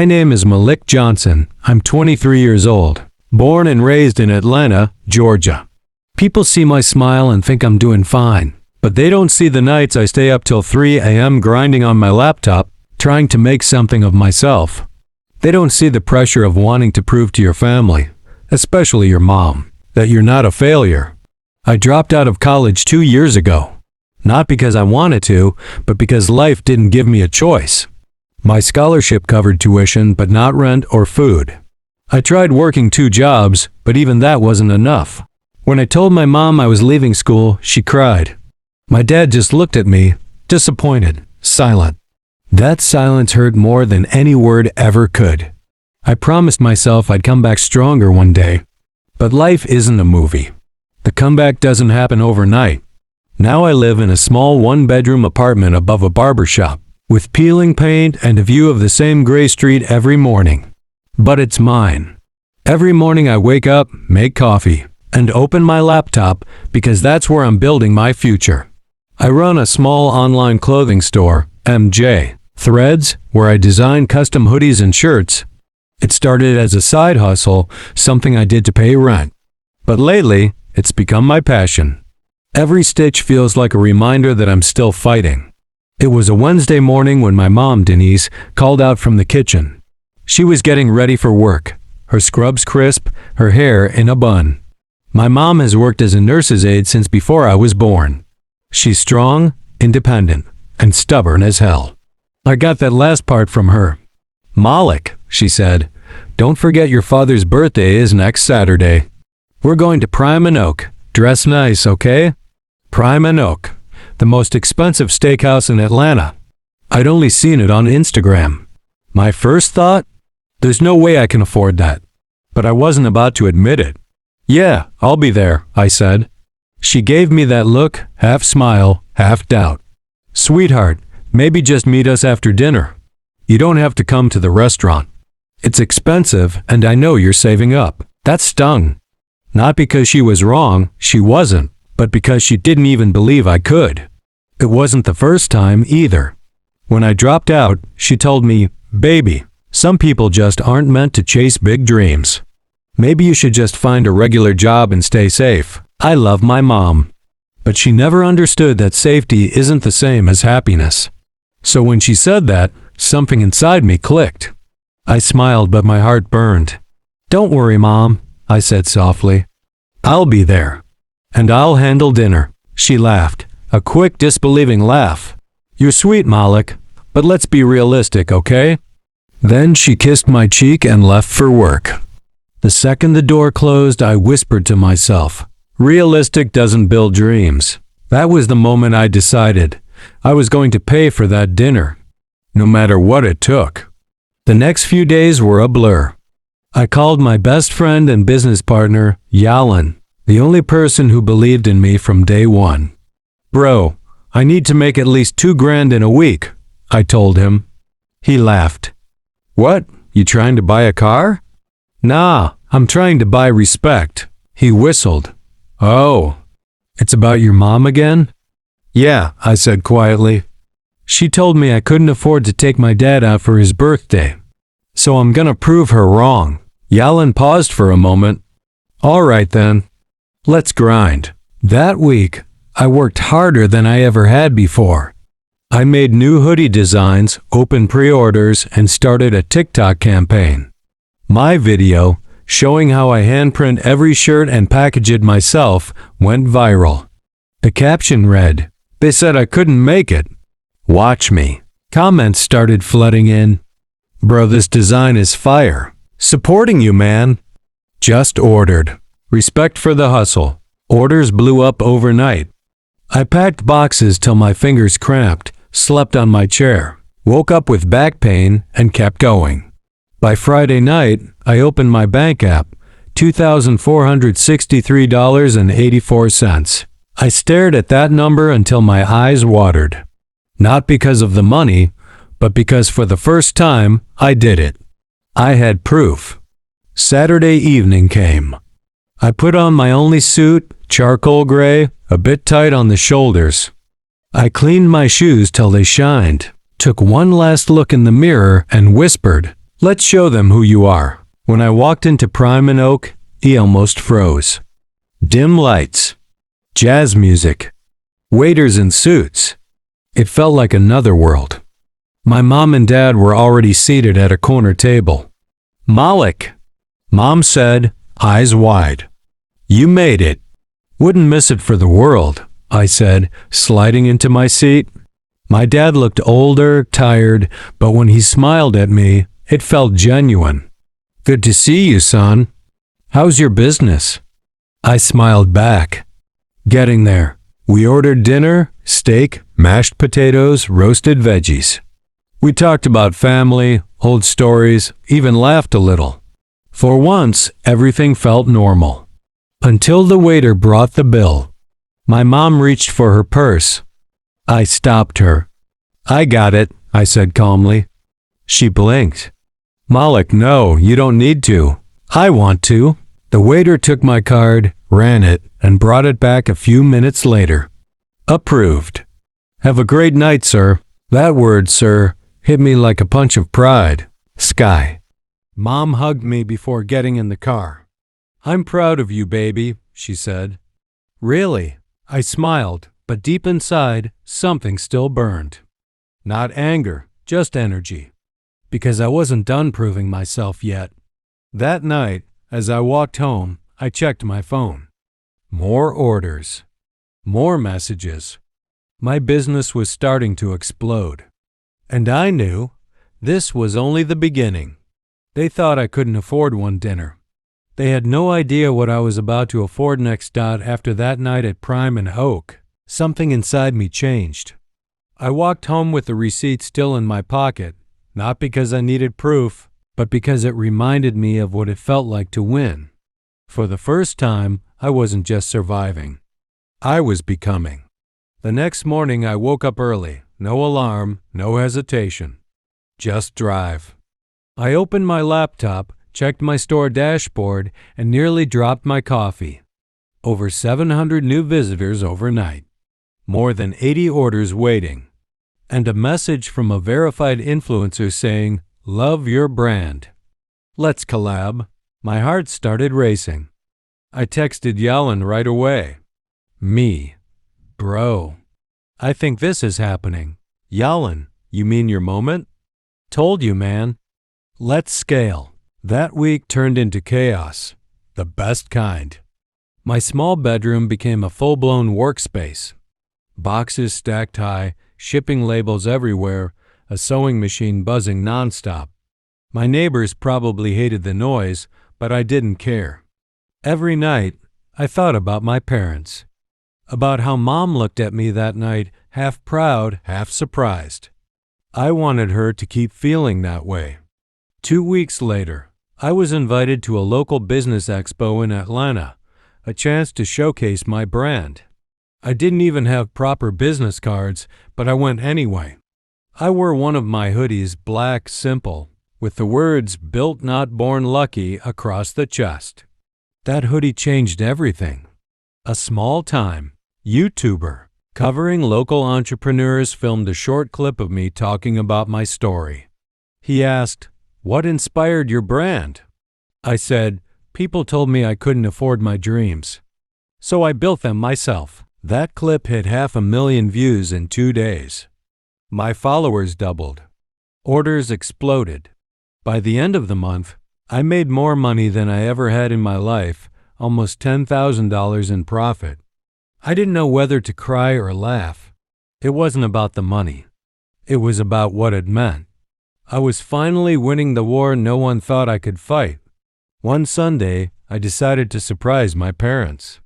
My name is Malik Johnson. I'm 23 years old, born and raised in Atlanta, Georgia. People see my smile and think I'm doing fine, but they don't see the nights I stay up till 3 a.m. grinding on my laptop, trying to make something of myself. They don't see the pressure of wanting to prove to your family, especially your mom, that you're not a failure. I dropped out of college 2 years ago. Not because I wanted to, but because life didn't give me a choice. My scholarship covered tuition, but not rent or food. I tried working 2 jobs, but even that wasn't enough. When I told my mom I was leaving school, she cried. My dad just looked at me, disappointed, silent. That silence hurt more than any word ever could. I promised myself I'd come back stronger one day. But life isn't a movie. The comeback doesn't happen overnight. Now I live in a small 1-bedroom apartment above a barber shop, with peeling paint and a view of the same gray street every morning. But it's mine. Every morning I wake up, make coffee, and open my laptop because that's where I'm building my future. I run a small online clothing store, MJ Threads, where I design custom hoodies and shirts. It started as a side hustle, something I did to pay rent. But lately, it's become my passion. Every stitch feels like a reminder that I'm still fighting. It was a Wednesday morning when my mom, Denise, called out from the kitchen. She was getting ready for work, her scrubs crisp, her hair in a bun. My mom has worked as a nurse's aide since before I was born. She's strong, independent, and stubborn as hell. I got that last part from her. Malik, she said, don't forget your father's birthday is next Saturday. We're going to Prime and Oak. Dress nice, okay? Prime and Oak, the most expensive steakhouse in Atlanta. I'd only seen it on Instagram. My first thought? There's no way I can afford that. But I wasn't about to admit it. Yeah, I'll be there, I said. She gave me that look, half smile, half doubt. Sweetheart, maybe just meet us after dinner. You don't have to come to the restaurant. It's expensive, and I know you're saving up. That stung. Not because she was wrong, she wasn't, but because she didn't even believe I could. It wasn't the first time either. When I dropped out, she told me, baby, some people just aren't meant to chase big dreams. Maybe you should just find a regular job and stay safe. I love my mom. But she never understood that safety isn't the same as happiness. So when she said that, something inside me clicked. I smiled, but my heart burned. Don't worry, Mom, I said softly. I'll be there. And I'll handle dinner. She laughed, a quick, disbelieving laugh. You're sweet, Malik, but let's be realistic, okay? Then she kissed my cheek and left for work. The second the door closed, I whispered to myself, realistic doesn't build dreams. That was the moment I decided I was going to pay for that dinner, no matter what it took. The next few days were a blur. I called my best friend and business partner, Yalan, the only person who believed in me from day one. Bro, I need to make at least $2,000 in a week, I told him. He laughed. What, you trying to buy a car? Nah, I'm trying to buy respect. He whistled. Oh, it's about your mom again? Yeah, I said quietly. She told me I couldn't afford to take my dad out for his birthday. So I'm gonna prove her wrong. Yalan paused for a moment. All right then. Let's grind. That week, I worked harder than I ever had before. I made new hoodie designs, opened pre-orders, and started a TikTok campaign. My video, showing how I handprint every shirt and package it myself, went viral. The caption read, "They said I couldn't make it. Watch me." Comments started flooding in. Bro, this design is fire. Supporting you, man. Just ordered. Respect for the hustle. Orders blew up overnight. I packed boxes till my fingers cramped, slept on my chair, woke up with back pain, and kept going. By Friday night, I opened my bank app, $2,463.84. I stared at that number until my eyes watered. Not because of the money, but because for the first time, I did it. I had proof. Saturday evening came. I put on my only suit, charcoal gray, a bit tight on the shoulders. I cleaned my shoes till they shined, took one last look in the mirror and whispered, Let's show them who you are. When I walked into Prime and Oak, he almost froze. Dim lights, jazz music, waiters in suits. It felt like another world. My mom and dad were already seated at a corner table. "Malik," Mom said, eyes wide. "You made it." "Wouldn't miss it for the world," I said, sliding into my seat. My dad looked older, tired, but when he smiled at me, it felt genuine. "Good to see you, son. How's your business?" I smiled back. Getting there. We ordered dinner, steak, mashed potatoes, roasted veggies. We talked about family, old stories, even laughed a little. For once, everything felt normal. Until the waiter brought the bill. My mom reached for her purse. I stopped her. "I got it," I said calmly. She blinked. "Malik, no, you don't need to. I want to." The waiter took my card, ran it, and brought it back a few minutes later. "Approved." "Have a great night, sir." That word, sir, hit me like a punch of pride. Sky. Mom hugged me before getting in the car. "I'm proud of you, baby," she said. "Really?" I smiled, but deep inside, something still burned. Not anger, just energy. Because I wasn't done proving myself yet. That night, as I walked home, I checked my phone. More orders. More messages. My business was starting to explode. And I knew this was only the beginning. They thought I couldn't afford one dinner. They had no idea what I was about to afford next. After that night at Prime and Oak, something inside me changed. I walked home with the receipt still in my pocket, not because I needed proof, but because it reminded me of what it felt like to win. For the first time, I wasn't just surviving. I was becoming. The next morning I woke up early, no alarm, no hesitation. Just drive. I opened my laptop, checked my store dashboard, and nearly dropped my coffee. Over 700 new visitors overnight. More than 80 orders waiting. And a message from a verified influencer saying, "Love your brand. Let's collab." My heart started racing. I texted Yellen right away. "Me. Bro. I think this is happening." "Yellen, you mean your moment?" "Told you, man. Let's scale." That week turned into chaos. The best kind. My small bedroom became a full-blown workspace. Boxes stacked high, shipping labels everywhere, a sewing machine buzzing nonstop. My neighbors probably hated the noise, but I didn't care. Every night, I thought about my parents. About how Mom looked at me that night, half proud, half surprised. I wanted her to keep feeling that way. 2 weeks later, I was invited to a local business expo in Atlanta, a chance to showcase my brand. I didn't even have proper business cards, but I went anyway. I wore one of my hoodies, black, simple, with the words "Built Not Born Lucky" across the chest. That hoodie changed everything. A small-time YouTuber covering local entrepreneurs filmed a short clip of me talking about my story. He asked, "What inspired your brand?" I said, "People told me I couldn't afford my dreams. So I built them myself." That clip hit 500,000 views in 2 days. My followers doubled. Orders exploded. By the end of the month, I made more money than I ever had in my life, almost $10,000 in profit. I didn't know whether to cry or laugh. It wasn't about the money. It was about what it meant. I was finally winning the war no one thought I could fight. One Sunday, I decided to surprise my parents.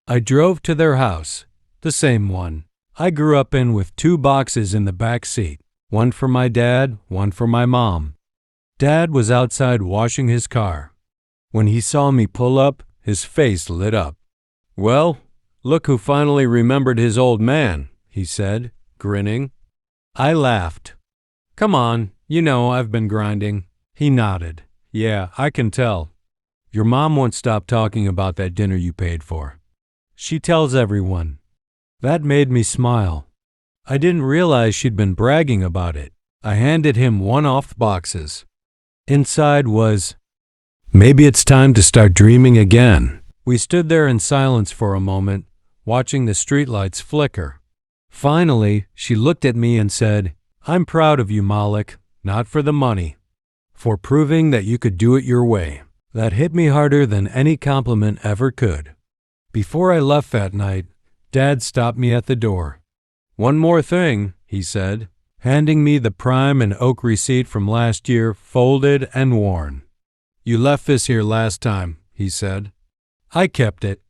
I drove to their house, the same one I grew up in, with 2 boxes in the back seat, one for my dad, one for my mom. Dad was outside washing his car. When he saw me pull up, his face lit up. "Well, look who finally remembered his old man," he said, grinning. I laughed. "Come on, you know I've been grinding." He nodded. "Yeah, I can tell. Your mom won't stop talking about that dinner you paid for. She tells everyone." That made me smile. I didn't realize she'd been bragging about it. I handed him one off the boxes. Inside was, maybe it's time to start dreaming again. We stood there in silence for a moment, watching the streetlights flicker. Finally, she looked at me and said, I'm proud of you, Malik, not for the money, for proving that you could do it your way. That hit me harder than any compliment ever could. Before I left that night, Dad stopped me at the door. One more thing, he said, handing me the prime and oak receipt from last year, folded and worn. You left this here last time, he said. I kept it,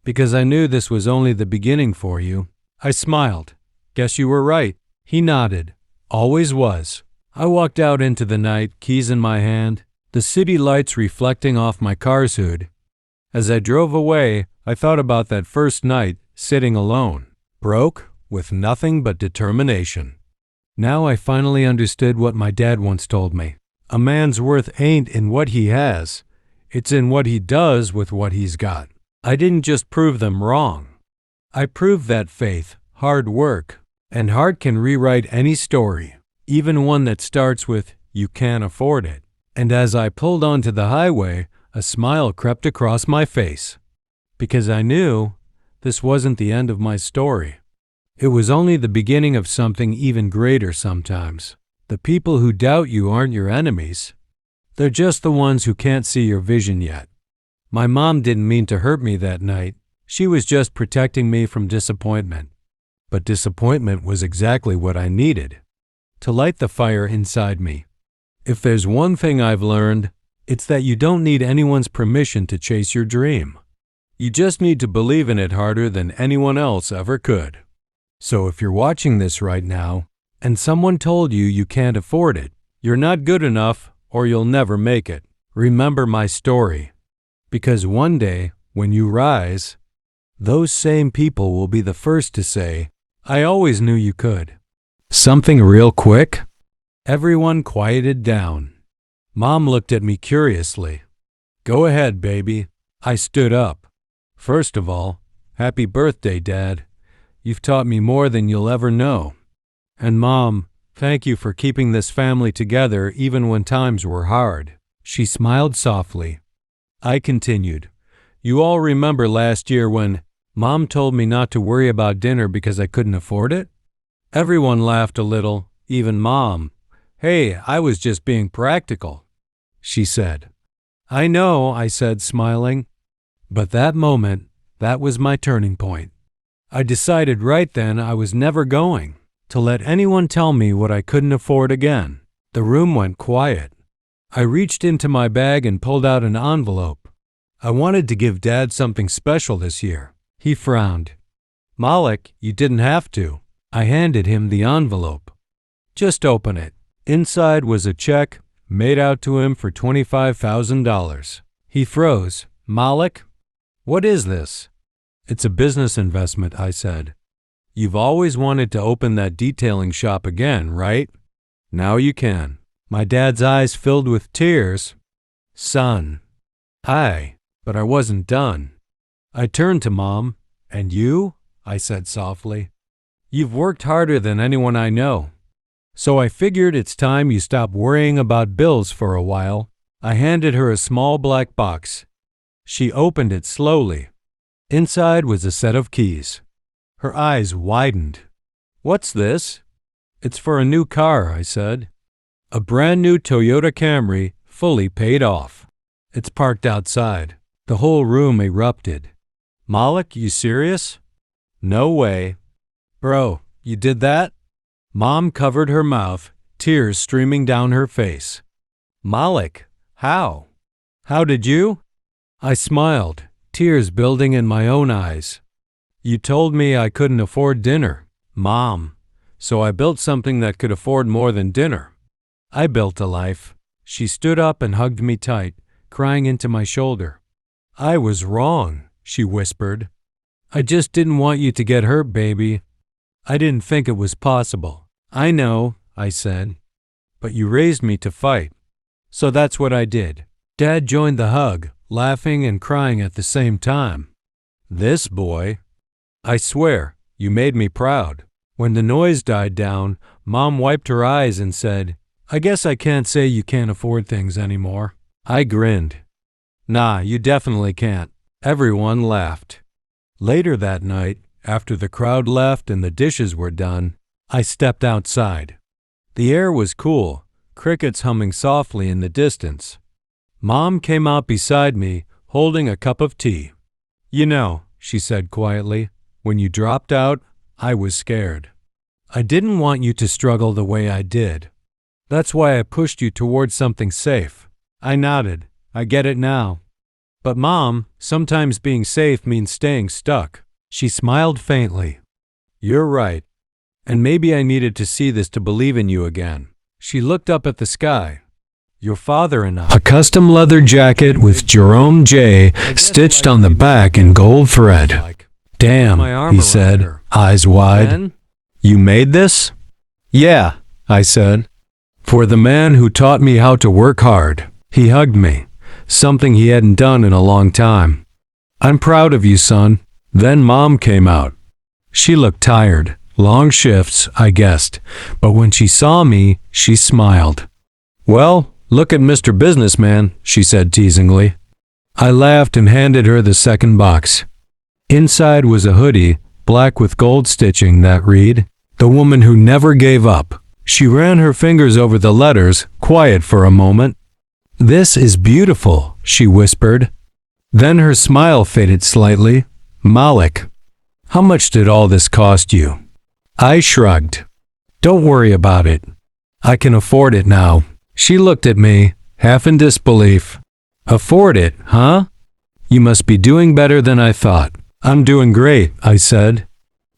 because I knew this was only the beginning for you. I smiled. Guess you were right. He nodded. Always was. I walked out into the night, keys in my hand, the city lights reflecting off my car's hood. As I drove away, I thought about that first night, sitting alone, broke, with nothing but determination. Now I finally understood what my dad once told me. A man's worth ain't in what he has, it's in what he does with what he's got. I didn't just prove them wrong. I proved that faith, hard work, and heart can rewrite any story, even one that starts with, you can't afford it. And as I pulled onto the highway, a smile crept across my face, because I knew this wasn't the end of my story. It was only the beginning of something even greater sometimes. The people who doubt you aren't your enemies. They're just the ones who can't see your vision yet. My mom didn't mean to hurt me that night. She was just protecting me from disappointment. But disappointment was exactly what I needed to light the fire inside me. If there's one thing I've learned, it's that you don't need anyone's permission to chase your dream. You just need to believe in it harder than anyone else ever could. So if you're watching this right now, and someone told you you can't afford it, you're not good enough, or you'll never make it, remember my story. Because one day, when you rise, those same people will be the first to say, I always knew you could. Something real quick? Everyone quieted down. Mom looked at me curiously. Go ahead, baby. I stood up. First of all, happy birthday, Dad. You've taught me more than you'll ever know. And Mom, thank you for keeping this family together even when times were hard. She smiled softly. I continued. You all remember last year when Mom told me not to worry about dinner because I couldn't afford it? Everyone laughed a little, even Mom. Hey, I was just being practical, she said. I know, I said, smiling. But that moment, that was my turning point. I decided right then I was never going to let anyone tell me what I couldn't afford again. The room went quiet. I reached into my bag and pulled out an envelope. I wanted to give Dad something special this year. He frowned. Malik, you didn't have to. I handed him the envelope. Just open it. Inside was a check made out to him for $25,000. He froze. Malik, what is this? It's a business investment, I said. You've always wanted to open that detailing shop again, right? Now you can. My dad's eyes filled with tears. Son. But I wasn't done. I turned to Mom. And you? I said softly. You've worked harder than anyone I know. So I figured it's time you stop worrying about bills for a while. I handed her a small black box. She opened it slowly. Inside was a set of keys. Her eyes widened. What's this? It's for a new car, I said. A brand new Toyota Camry, fully paid off. It's parked outside. The whole room erupted. Malik, you serious? No way. Bro, you did that? Mom covered her mouth, tears streaming down her face. Malik, how? How did you? I smiled, tears building in my own eyes. You told me I couldn't afford dinner, Mom, so I built something that could afford more than dinner. I built a life. She stood up and hugged me tight, crying into my shoulder. I was wrong, she whispered. I just didn't want you to get hurt, baby. I didn't think it was possible. I know, I said, but you raised me to fight. So that's what I did. Dad joined the hug, laughing and crying at the same time. This boy. I swear, you made me proud. When the noise died down, Mom wiped her eyes and said, I guess I can't say you can't afford things anymore. I grinned. Nah, you definitely can't. Everyone laughed. Later that night, after the crowd left and the dishes were done, I stepped outside. The air was cool, crickets humming softly in the distance. Mom came out beside me, holding a cup of tea. You know, she said quietly, when you dropped out, I was scared. I didn't want you to struggle the way I did. That's why I pushed you towards something safe. I nodded. I get it now. But Mom, sometimes being safe means staying stuck. She smiled faintly. You're right. And maybe I needed to see this to believe in you again. She looked up at the sky. Your father and I. A custom leather jacket with Jerome J. stitched on the back in gold thread. Damn, he said, eyes wide. You made this? Yeah, I said. For the man who taught me how to work hard. He hugged me, something he hadn't done in a long time. I'm proud of you, son. Then Mom came out. She looked tired. Long shifts, I guessed, but when she saw me, she smiled. Well, look at Mr. Businessman, she said teasingly. I laughed and handed her the second box. Inside was a hoodie, black with gold stitching that read, "The Woman Who Never Gave Up." She ran her fingers over the letters, quiet for a moment. This is beautiful, she whispered. Then her smile faded slightly. Malik, how much did all this cost you? I shrugged. Don't worry about it. I can afford it now. She looked at me, half in disbelief. Afford it, huh? You must be doing better than I thought. I'm doing great, I said.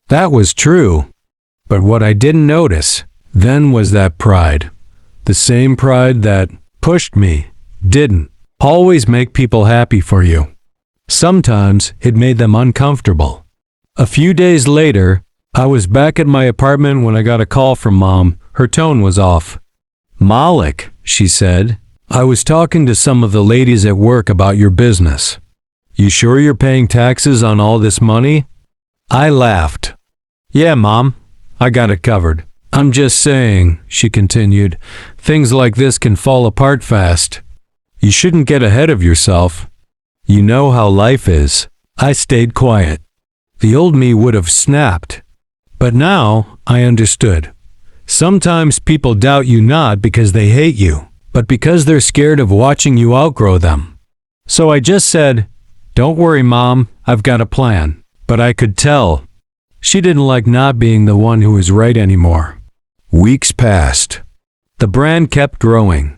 That was true. But what I didn't notice then was that pride. The same pride that pushed me, didn't always make people happy for you. Sometimes it made them uncomfortable. A few days later, I was back at my apartment when I got a call from Mom. Her tone was off. Malik, she said, I was talking to some of the ladies at work about your business. You sure you're paying taxes on all this money? I laughed. Yeah, Mom, I got it covered. I'm just saying, she continued, things like this can fall apart fast. You shouldn't get ahead of yourself. You know how life is. I stayed quiet. The old me would have snapped. But now I understood. Sometimes people doubt you not because they hate you, but because they're scared of watching you outgrow them. So I just said, don't worry, Mom, I've got a plan. But I could tell. She didn't like not being the one who was right anymore. Weeks passed. The brand kept growing.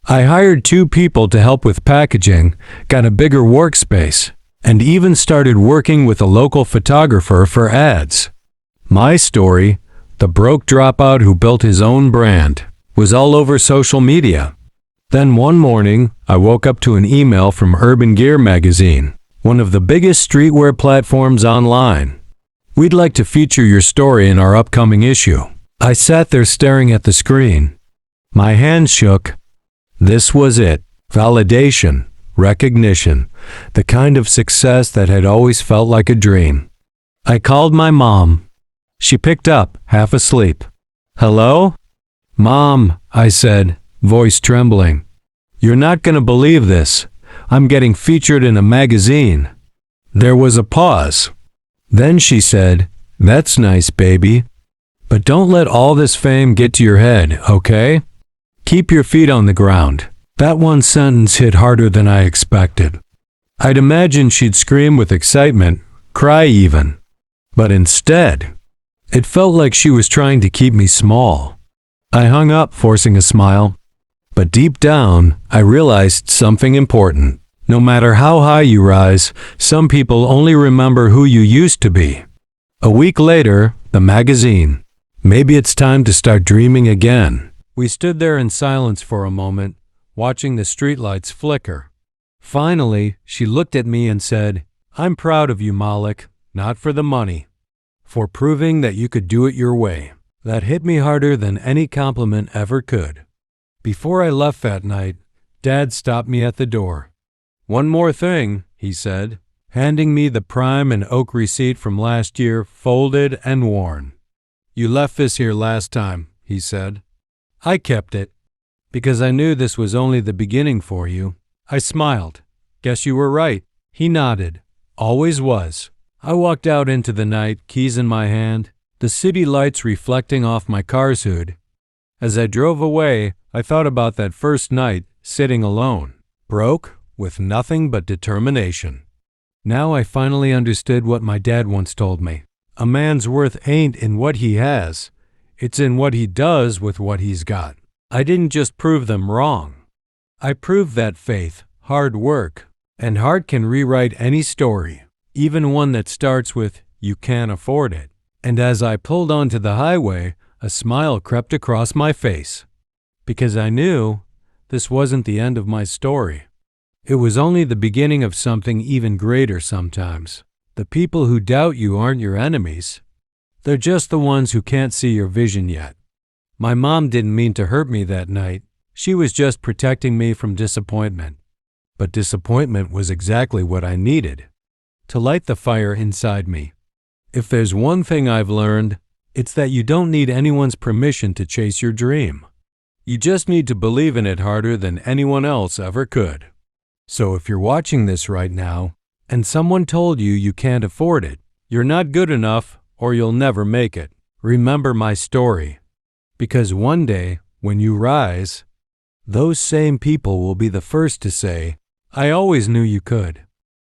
I hired 2 people to help with packaging, got a bigger workspace, and even started working with a local photographer for ads. My story, the broke dropout who built his own brand, was all over social media. Then one morning, I woke up to an email from Urban Gear magazine, one of the biggest streetwear platforms online. We'd like to feature your story in our upcoming issue. I sat there staring at the screen. My hands shook. This was it. Validation, recognition, the kind of success that had always felt like a dream. I called my mom. She picked up, half asleep. Hello? Mom, I said, voice trembling. You're not going to believe this. I'm getting featured in a magazine. There was a pause. Then she said, that's nice, baby. But don't let all this fame get to your head, okay? Keep your feet on the ground. That one sentence hit harder than I expected. I'd imagined she'd scream with excitement, cry even. But instead, it felt like she was trying to keep me small. I hung up, forcing a smile. But deep down, I realized something important. No matter how high you rise, some people only remember who you used to be. A week later, the magazine. Maybe it's time to start dreaming again. We stood there in silence for a moment, watching the streetlights flicker. Finally, she looked at me and said, I'm proud of you, Malik, not for the money, for proving that you could do it your way. That hit me harder than any compliment ever could. Before I left that night, Dad stopped me at the door. One more thing, he said, handing me the Prime and Oak receipt from last year, folded and worn. You left this here last time, he said. I kept it. because I knew this was only the beginning for you." I smiled. "Guess you were right." He nodded. "Always was." I walked out into the night, keys in my hand, the city lights reflecting off my car's hood. As I drove away, I thought about that first night, sitting alone, broke, with nothing but determination. Now I finally understood what my dad once told me. A man's worth ain't in what he has, it's in what he does with what he's got. I didn't just prove them wrong. I proved that faith, hard work, and heart can rewrite any story, even one that starts with, "You can't afford it." And as I pulled onto the highway, a smile crept across my face, because I knew this wasn't the end of my story. It was only the beginning of something even greater sometimes. The people who doubt you aren't your enemies. They're just the ones who can't see your vision yet. My mom didn't mean to hurt me that night. She was just protecting me from disappointment. But disappointment was exactly what I needed to light the fire inside me. If there's one thing I've learned, it's that you don't need anyone's permission to chase your dream. You just need to believe in it harder than anyone else ever could. So if you're watching this right now, and someone told you you can't afford it, you're not good enough, or you'll never make it, remember my story. Because one day, when you rise, those same people will be the first to say, "I always knew you could."